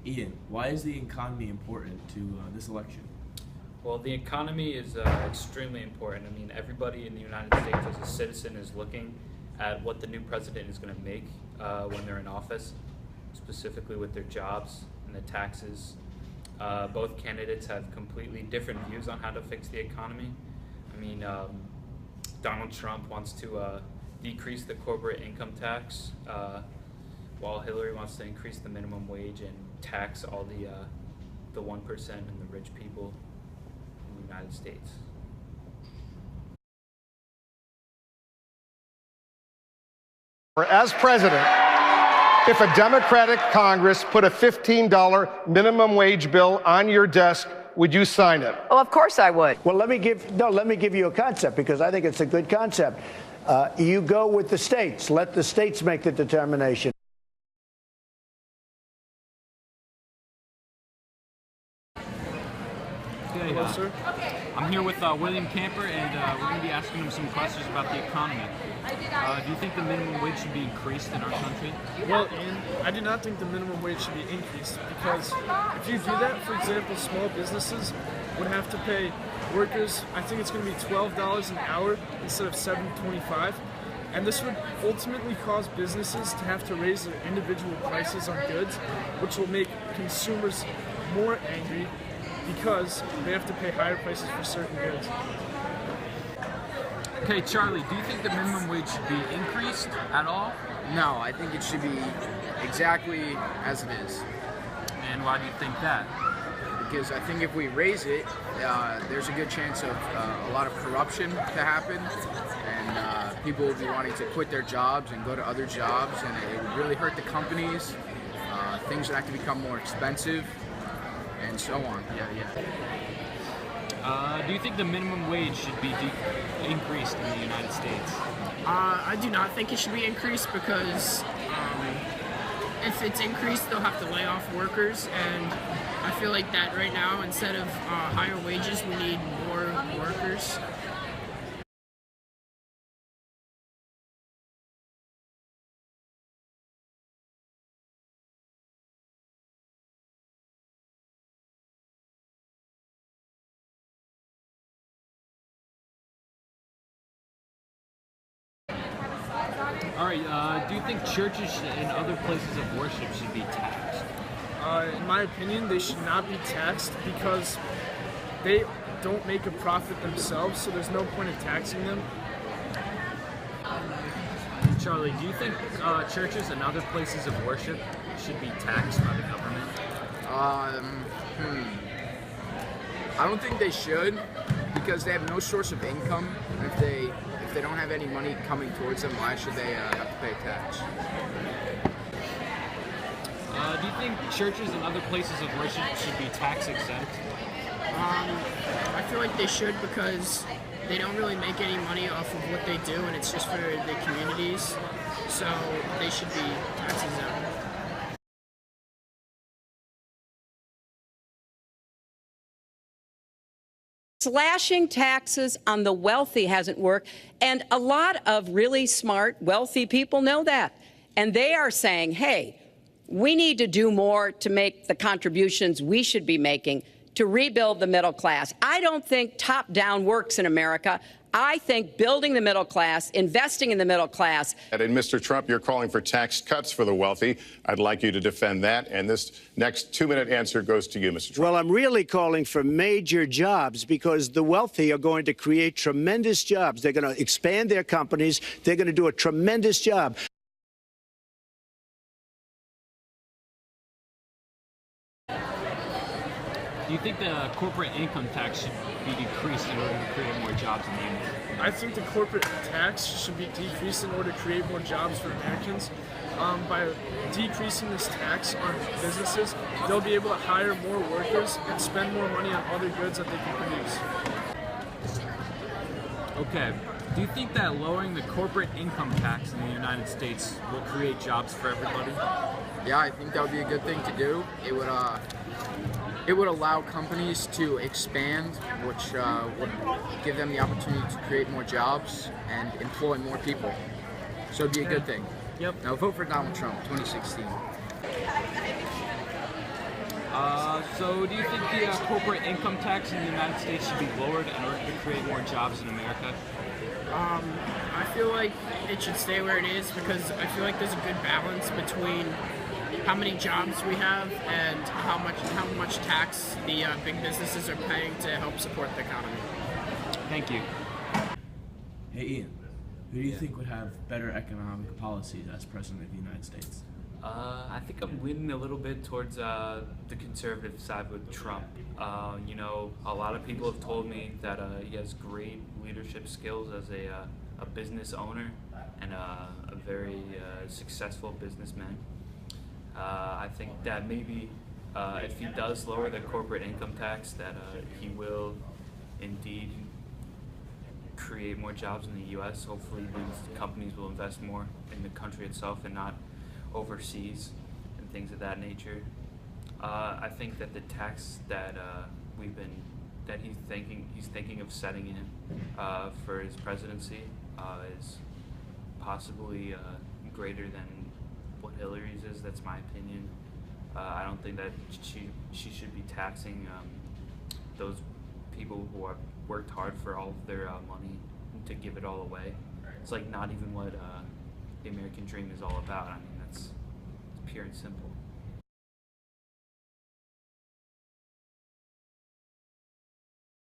Ian, why is the economy important to this election? Well, the economy is extremely important. I mean, everybody in the United States as a citizen is looking at what the new president is going to make when they're in office, specifically with their jobs and the taxes. Both candidates have completely different views on how to fix the economy. I mean, Donald Trump wants to decrease the corporate income tax, while Hillary wants to increase the minimum wage and tax all the 1% and the rich people in the United States. As president, if a Democratic Congress put a $15 minimum wage bill on your desk, would you sign it? Oh, of course I would. Well, let me give you a concept, because I think it's a good concept. You go with the states. Let the states make the determination. Hello, sir. I'm here with William Camper, and we're going to be asking him some questions about the economy. Do you think the minimum wage should be increased in our country? Well, Ian, I do not think the minimum wage should be increased, because if you do that, for example, small businesses would have to pay workers, I think it's going to be $12 an hour instead of $7.25, and this would ultimately cause businesses to have to raise their individual prices on goods, which will make consumers more angry because they have to pay higher prices for certain goods. Okay, Charlie, do you think the minimum wage should be increased at all? No, I think it should be exactly as it is. And why do you think that? Because I think if we raise it, there's a good chance of a lot of corruption to happen, and people will be wanting to quit their jobs and go to other jobs, and it would really hurt the companies. Things would have to become more expensive, and so on. Do you think the minimum wage should be increased in the United States? I do not think it should be increased, because if it's increased, they'll have to lay off workers, and I feel like that right now, instead of higher wages, we need more workers. All right, do you think churches and other places of worship should be taxed? In my opinion, they should not be taxed, because they don't make a profit themselves, so there's no point in taxing them. Charlie, do you think churches and other places of worship should be taxed by the government? I don't think they should, because they have no source of income. If they don't have any money coming towards them, why should they have to pay tax? Do you think churches and other places of worship should be tax exempt? I feel like they should, because they don't really make any money off of what they do, and it's just for the communities, so they should be tax exempt. Slashing taxes on the wealthy hasn't worked, and a lot of really smart, wealthy people know that. And they are saying, hey, we need to do more to make the contributions we should be making to rebuild the middle class. I don't think top-down works in America. I think building the middle class, investing in the middle class. And Mr. Trump, you're calling for tax cuts for the wealthy. I'd like you to defend that. And this next 2-minute answer goes to you, Mr. Trump. Well, I'm really calling for major jobs, because the wealthy are going to create tremendous jobs. They're going to expand their companies. They're going to do a tremendous job. Do you think the corporate income tax should be decreased in order to create more jobs in the United States? I think the corporate tax should be decreased in order to create more jobs for Americans. By decreasing this tax on businesses, they'll be able to hire more workers and spend more money on other goods that they can produce. Okay. Do you think that lowering the corporate income tax in the United States will create jobs for everybody? Yeah, I think that would be a good thing to do. It would allow companies to expand, which would give them the opportunity to create more jobs and employ more people. So it'd be a good thing. Yep. Now vote for Donald Trump, 2016. So do you think the corporate income tax in the United States should be lowered in order to create more jobs in America? I feel like it should stay where it is because I feel like there's a good balance between how many jobs we have and how much tax the big businesses are paying to help support the economy. Thank you. Hey Ian, who do you think would have better economic policies as president of the United States? I think I'm leaning a little bit towards the conservative side with Trump. You know, a lot of people have told me that he has great leadership skills as a business owner and a very successful businessman. I think that maybe if he does lower the corporate income tax, that he will indeed create more jobs in the U.S. Hopefully these companies will invest more in the country itself and not overseas and things of that nature. I think that the tax that he's thinking of setting in for his presidency is possibly greater than what Hillary's is. That's my opinion. I don't think that she should be taxing those people who have worked hard for all of their money to give it all away. It's like not even what the American dream is all about. I mean, it's pure and simple.